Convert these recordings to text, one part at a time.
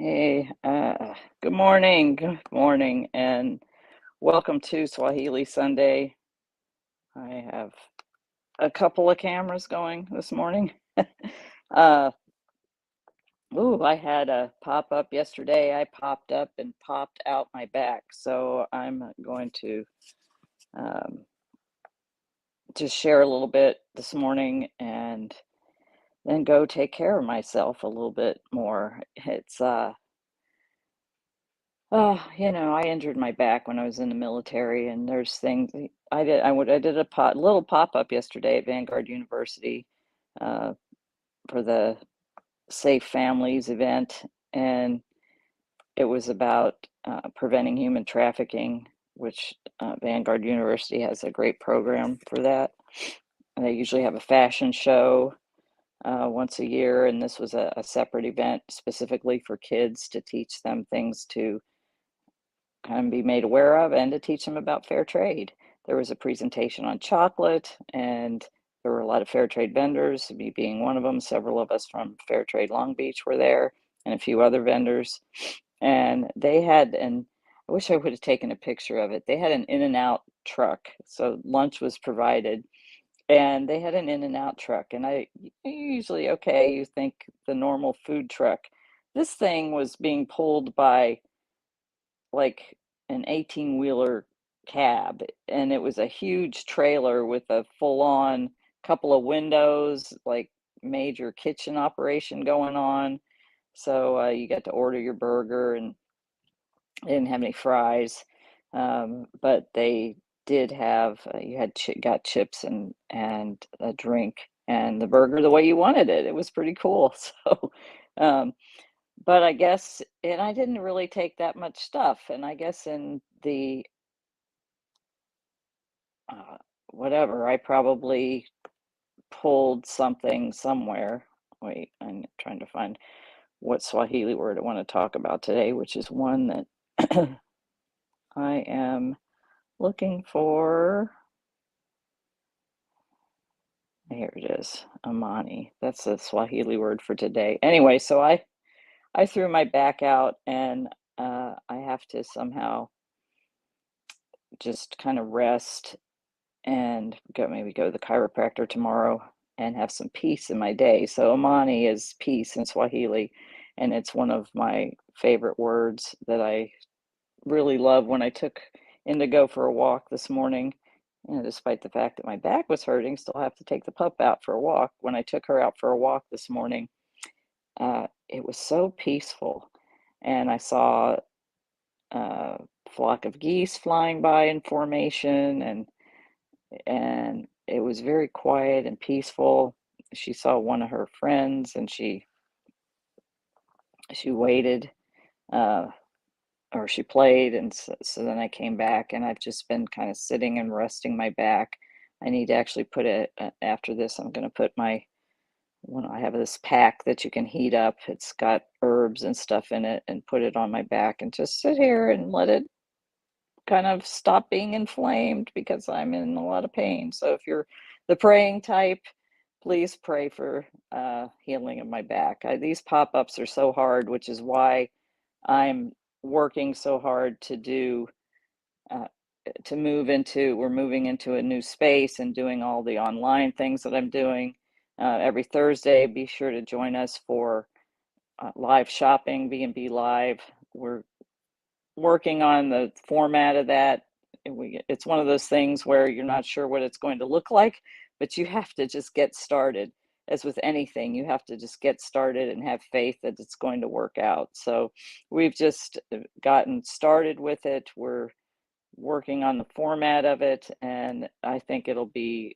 Hey, good morning, and welcome to Swahili Sunday. I have a couple of cameras going this morning. Uh, I had a pop up yesterday. I popped up and popped out my back, so I'm going to um, just share a little bit this morning and then go take care of myself a little bit more. I injured my back when I was in the military, and there's things I did a little pop-up yesterday at Vanguard University uh, for the Safe Families event, and it was about preventing human trafficking, which Vanguard University has a great program for that. And they usually have a fashion show once a year, and this was a separate event specifically for kids to teach them things to kind of be made aware of and to teach them about fair trade. There was a presentation on chocolate, and there were a lot of fair trade vendors, me being one of them. Several of us from Fair Trade Long Beach were there, and a few other vendors. And they had I wish I would have taken a picture of it. They had an In-N-Out truck, so lunch was provided, and they had an In-N-Out truck. And I usually, okay, you think the normal food truck. This thing was being pulled by like an 18-wheeler cab, and it was a huge trailer with a full-on couple of windows, like major kitchen operation going on. So you got to order your burger, and they didn't have any fries, but they did have you had got chips and a drink and the burger the way you wanted it. It was pretty cool. So um, but I guess, and I didn't really take that much stuff. And I guess in the uh, whatever, I probably pulled something somewhere. Wait, I'm trying to find what Swahili word I want to talk about today, which is one that I am looking for. Here it is, Amani. That's the Swahili word for today. Anyway, so I threw my back out, and I have to somehow just kind of rest and maybe go to the chiropractor tomorrow and have some peace in my day. So Amani is peace in Swahili, and it's one of my favorite words that I really love. When I took in to go for a walk this morning, despite the fact that my back was hurting, still have to take the pup out for a walk. When I took her out for a walk this morning, it was so peaceful, and I saw a flock of geese flying by in formation, and it was very quiet and peaceful. She saw one of her friends, and she waited, uh, or she played, and so then I came back, and I've just been kind of sitting and resting my back. I need to actually put it after this. I'm going to put my when I have this pack that you can heat up. It's got herbs and stuff in it, and put it on my back and just sit here and let it kind of stop being inflamed because I'm in a lot of pain. So if you're the praying type, please pray for healing of my back. These pop-ups are so hard, which is why I'm working so hard to do uh, we're moving into a new space and doing all the online things that I'm doing. Every Thursday, be sure to join us for live shopping, B&B Live. We're working on the format of that. It's one of those things where you're not sure what it's going to look like, but you have to just get started. As with anything, you have to just get started and have faith that it's going to work out. So we've just gotten started with it. We're working on the format of it, and I think it'll be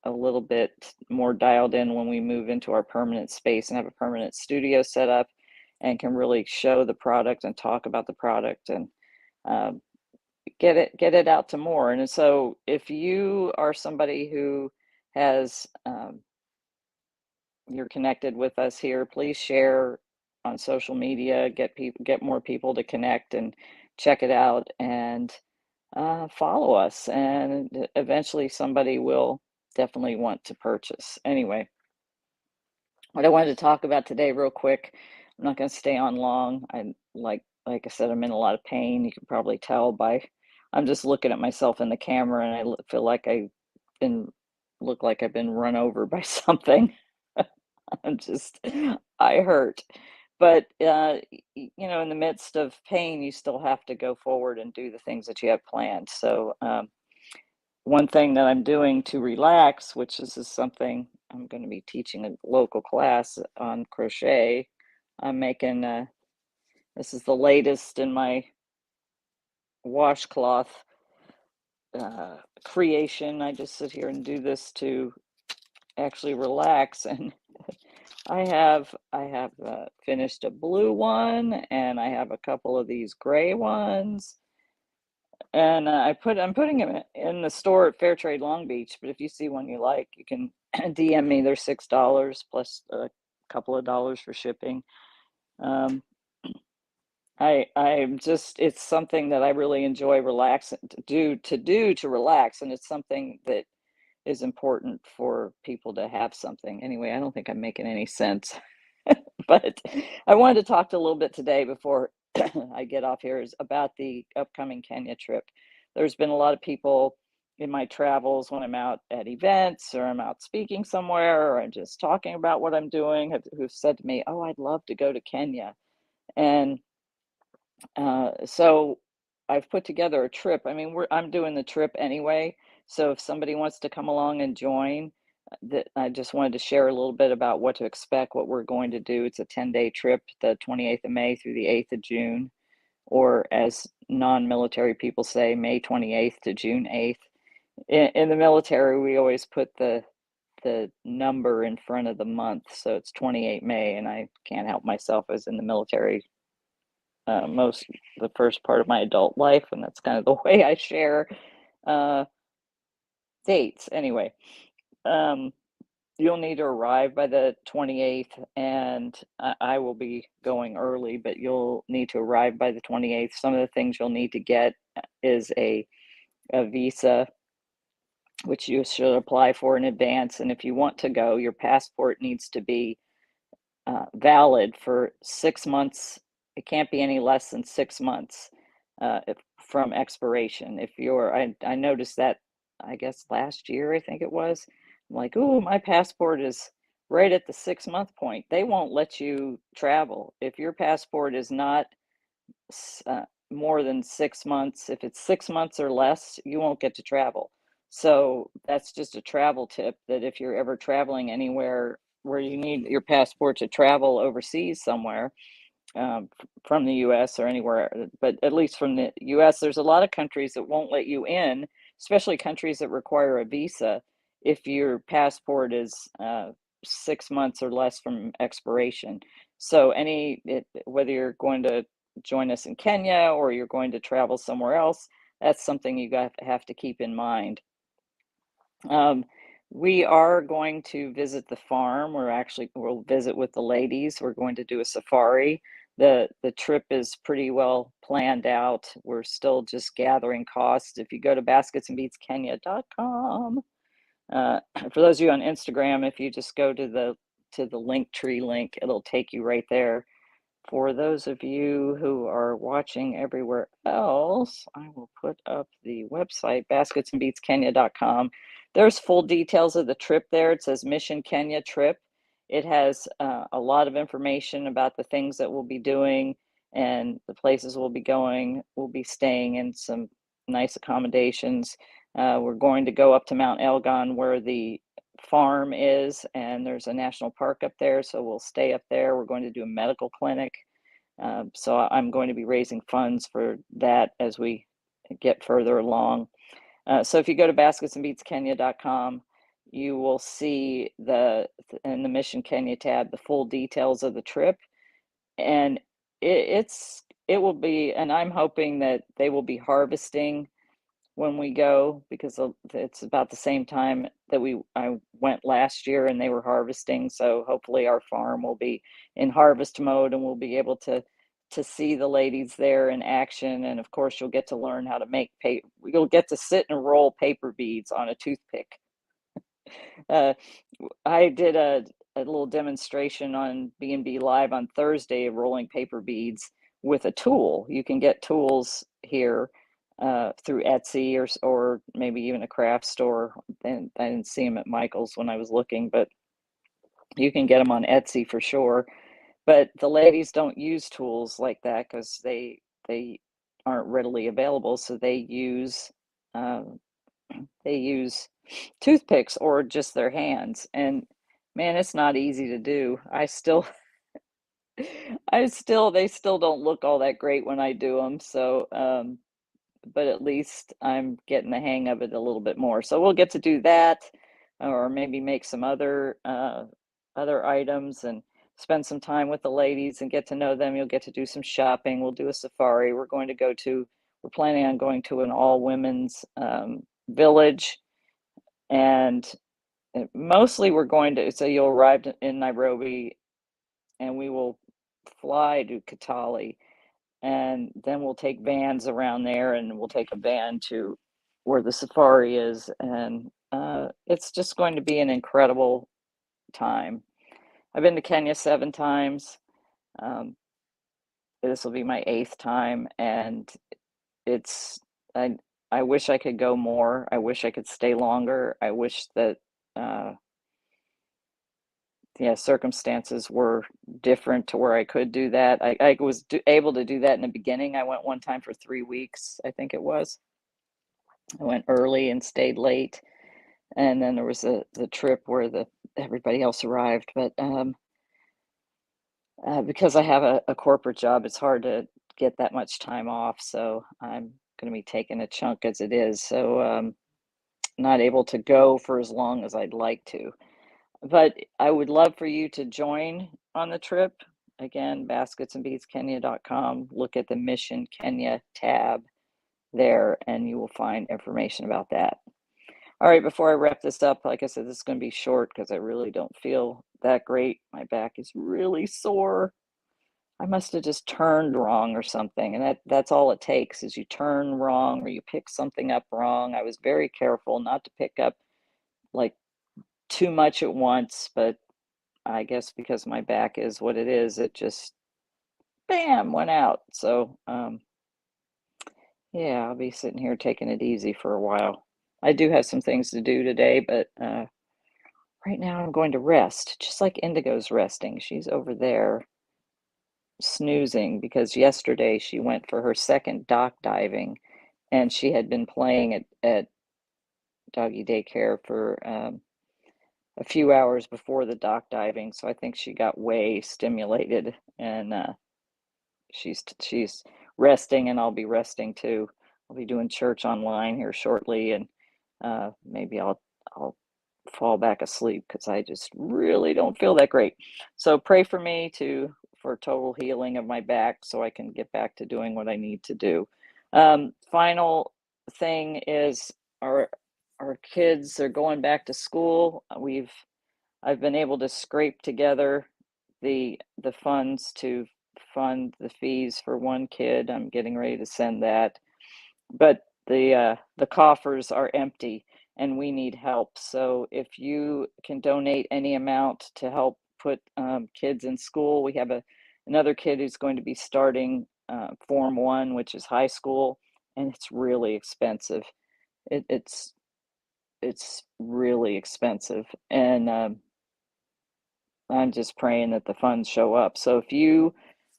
a little bit more dialed in when we move into our permanent space and have a permanent studio set up and can really show the product and talk about the product and um, get it out to more. And so if you are somebody who has you're connected with us here, please share on social media, get more people to connect and check it out, and follow us, and eventually somebody will definitely want to purchase. Anyway, what I wanted to talk about today real quick, I'm not going to stay on long. Like I said, I'm in a lot of pain. You can probably tell by I'm just looking at myself in the camera, and feel like I've been look like I've been run over by something. I'm just I hurt. But in the midst of pain, you still have to go forward and do the things that you have planned. So one thing that I'm doing to relax, which is something I'm going to be teaching a local class on crochet. I'm making this is the latest in my washcloth creation. I just sit here and do this to actually relax, and I have finished a blue one, and I have a couple of these gray ones, and I'm putting them in the store at Fairtrade Long Beach. But if you see one you like, you can DM me. They're $6 plus a couple of dollars for shipping. Um, I'm just it's something that I really enjoy relaxing to relax, and it's something that is important for people to have something. Anyway, I don't think I'm making any sense. But I wanted to talk a little bit today before I get off here is about the upcoming Kenya trip. There's been a lot of people in my travels when I'm out at events or I'm out speaking somewhere or I'm just talking about what I'm doing who've said to me, "Oh, I'd love to go to Kenya." And so I've put together a trip. I mean, I'm doing the trip anyway. So if somebody wants to come along and join, that I just wanted to share a little bit about what to expect, what we're going to do. It's a 10-day trip, the 28th of May through the 8th of June, or as non-military people say, May 28th to June 8th. In the military, we always put the number in front of the month, so it's 28 May, and I can't help myself. I was in the military most the first part of my adult life, and that's kind of the way I share uh, dates. Anyway, um, you'll need to arrive by the 28th, and I will be going early, but you'll need to arrive by the 28th. Some of the things you'll need to get is a visa, which you should apply for in advance. And if you want to go, your passport needs to be valid for 6 months. It can't be any less than 6 months from expiration. I noticed that, I guess last year, I think it was. I'm like, "Ooh, my passport is right at the 6 month point." They won't let you travel if your passport is not more than 6 months. If it's 6 months or less, you won't get to travel. So that's just a travel tip, that if you're ever traveling anywhere where you need your passport to travel overseas somewhere, from the US or anywhere, but at least from the US, there's a lot of countries that won't let you in, especially countries that require a visa if your passport is 6 months or less from expiration. So whether you're going to join us in Kenya or you're going to travel somewhere else, that's something have to keep in mind. Um, we are going to visit the farm. We'll visit with the ladies. We're going to do a safari. The trip is pretty well planned out. We're still just gathering costs. If you go to basketsandbeatskenya.com, for those of you on Instagram, if you just go to the link tree link, it'll take you right there. For those of you who are watching everywhere else, I will put up the website, basketsandbeatskenya.com. There's full details of the trip there. It says Mission Kenya Trip. It has a lot of information about the things that we'll be doing and the places we'll be going. We'll be staying in some nice accommodations. We're going to go up to Mount Elgon where the farm is, and there's a national park up there, so we'll stay up there. We're going to do a medical clinic, so I'm going to be raising funds for that as we get further along. So if you go to basketsandbeatskenya.com, you will see in the Mission Kenya tab the full details of the trip, and it will be, and I'm hoping that they will be harvesting when we go, because it's about the same time that I went last year and they were harvesting. So hopefully our farm will be in harvest mode and we'll be able to see the ladies there in action. And of course, you'll get to learn how to make paper. You'll get to sit and roll paper beads on a toothpick. Uh, I did a little demonstration on B&B Live on Thursday of rolling paper beads with a tool. You can get tools here through Etsy or maybe even a craft store. And I didn't see them at Michael's when I was looking, but you can get them on Etsy for sure. But the ladies don't use tools like that because they aren't readily available. So um, they use toothpicks or just their hands. And man, it's not easy to do. They still don't look all that great when I do them. So, but at least I'm getting the hang of it a little bit more. So we'll get to do that, or maybe make some other items and spend some time with the ladies and get to know them. You'll get to do some shopping. We'll do a safari. We're planning on going to an all women's village, and mostly we're going to. So you'll arrive in Nairobi, and we will fly to Kitale, and then we'll take vans around there, and we'll take a van to where the safari is, and it's just going to be an incredible time. I've been to Kenya 7 times. Um, this will be my 8th time, and it's I I wish I could go more. I wish I could stay longer. I wish that uh, yeah, circumstances were different to where I could do that. I was able to do that in the beginning. I went one time for 3 weeks, I think it was. I went early and stayed late, and then there was the trip where the everybody else arrived. But because I have a corporate job, it's hard to get that much time off. So I'm going to be taking a chunk as it is. So not able to go for as long as I'd like to. But I would love for you to join on the trip. Again, basketsandbeadskenya.com. Look at the Mission Kenya tab there, and you will find information about that. All right, before I wrap this up, like I said, this is going to be short because I really don't feel that great. My back is really sore. I must have just turned wrong or something. And that's all it takes is you turn wrong or you pick something up wrong. I was very careful not to pick up like too much at once, but I guess because my back is what it is, it just bam went out. So yeah, I'll be sitting here taking it easy for a while. I do have some things to do today, but right now I'm going to rest, just like Indigo's resting. She's over there snoozing because yesterday she went for her second dock diving, and she had been playing at doggy daycare for a few hours before the dock diving. So I think she got way stimulated, and she's resting, and I'll be resting too. I'll be doing church online here shortly, and maybe I'll fall back asleep because I just really don't feel that great. So pray for me for total healing of my back so I can get back to doing what I need to do. Final thing is our kids are going back to school. I've been able to scrape together the funds to fund the fees for one kid. I'm getting ready to send that, but the coffers are empty and we need help. So if you can donate any amount to help put kids in school, we have another kid who's going to be starting Form 1, which is high school, and it's really expensive. It's really expensive, and I'm just praying that the funds show up. So if you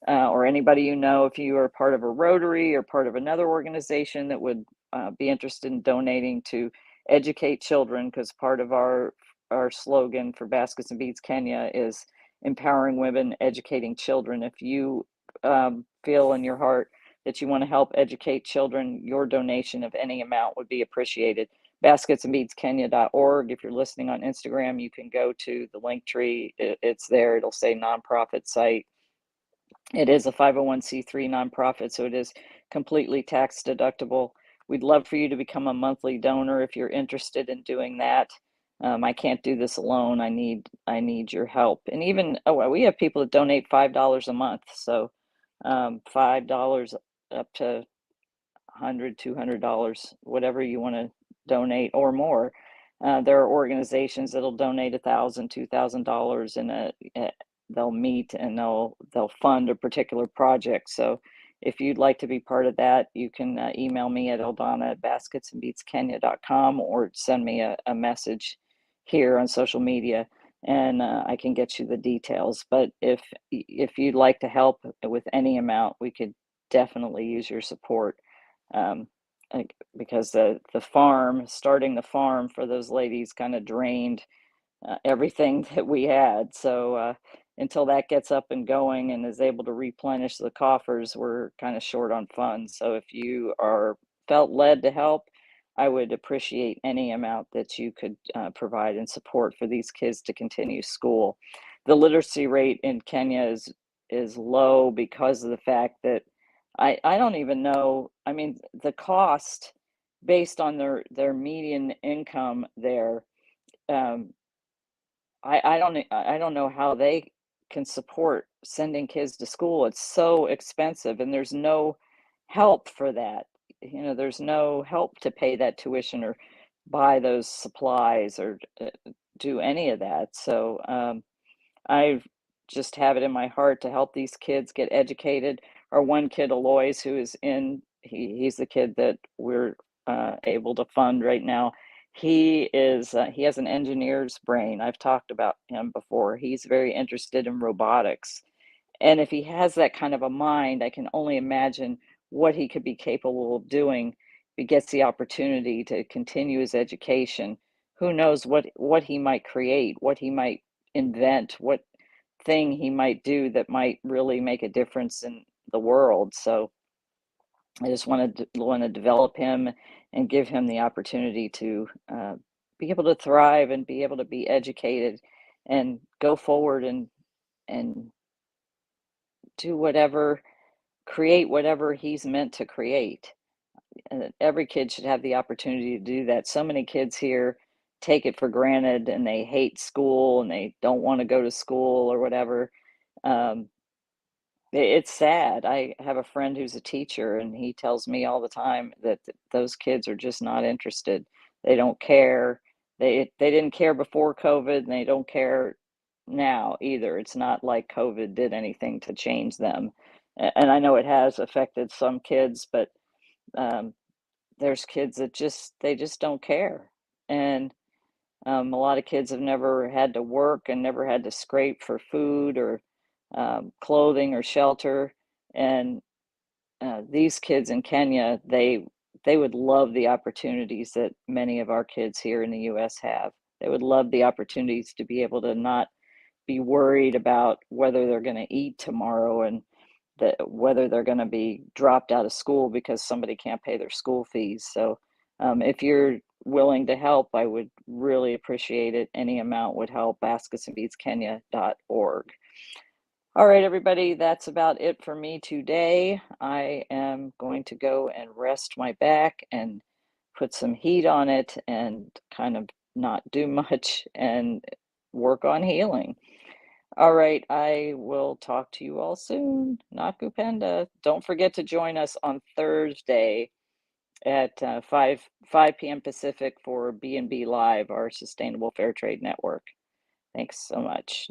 or anybody you know, if you are part of a Rotary or part of another organization that would be interested in donating to educate children, because part of our slogan for Baskets and Beads Kenya is empowering women, educating children. If you feel in your heart that you want to help educate children, your donation of any amount would be appreciated. Basketsandbeadskenya.org. If you're listening on Instagram, you can go to the link tree. It's there. It'll say nonprofit site. It is a 501c3 nonprofit, so it is completely tax deductible. We'd love for you to become a monthly donor if you're interested in doing that. I can't do this alone. I need your help. And even we have people that donate $5 a month. So $5 up to $100, $200, whatever you want to donate or more. There are organizations that'll donate $1,000, $2,000, and they'll meet and they'll fund a particular project. So if you'd like to be part of that, you can email me at eldana@basketsandbeatskenya.com or send me a message here on social media, and I can get you the details. But if you'd like to help with any amount, we could definitely use your support. Um, because the farm, starting the farm for those ladies kind of drained everything that we had. So until that gets up and going and is able to replenish the coffers, we're kind of short on funds. So if you are felt led to help, I would appreciate any amount that you could provide in support for these kids to continue school. The literacy rate in Kenya is low because of the fact that I don't even know. I mean, the cost based on their median income there. Um, I don't know how they can support sending kids to school. It's so expensive, and there's no help for that. There's no help to pay that tuition or buy those supplies or do any of that. So I just have it in my heart to help these kids get educated. Our one kid, Alois, who is he's the kid that we're able to fund right now. He has an engineer's brain. I've talked about him before. He's very interested in robotics. And if he has that kind of a mind, I can only imagine what he could be capable of doing if he gets the opportunity to continue his education. Who knows what he might create, what he might invent, what thing he might do that might really make a difference in the world. So I just want to develop him and give him the opportunity to be able to thrive and be able to be educated and go forward and do whatever, create whatever he's meant to create. And every kid should have the opportunity to do that. So many kids here take it for granted and they hate school and they don't want to go to school or whatever. Um, it's sad. I have a friend who's a teacher, and he tells me all the time that those kids are just not interested. They don't care. They didn't care before COVID, and they don't care now either. It's not like COVID did anything to change them. And I know it has affected some kids, but um, there's kids that they just don't care. And a lot of kids have never had to work and never had to scrape for food or clothing or shelter. And these kids in Kenya, they would love the opportunities that many of our kids here in the U.S. have. They would love the opportunities to be able to not be worried about whether they're going to eat tomorrow and whether they're going to be dropped out of school because somebody can't pay their school fees. So if you're willing to help, I would really appreciate it. Any amount would help. basketsandbeatskenya.org. All right, everybody, that's about it for me today. I am going to go and rest my back and put some heat on it and kind of not do much and work on healing. All right, I will talk to you all soon. Nakupenda. Don't forget to join us on Thursday at 5 p.m. Pacific for B&B Live, our Sustainable Fair Trade Network. Thanks so much.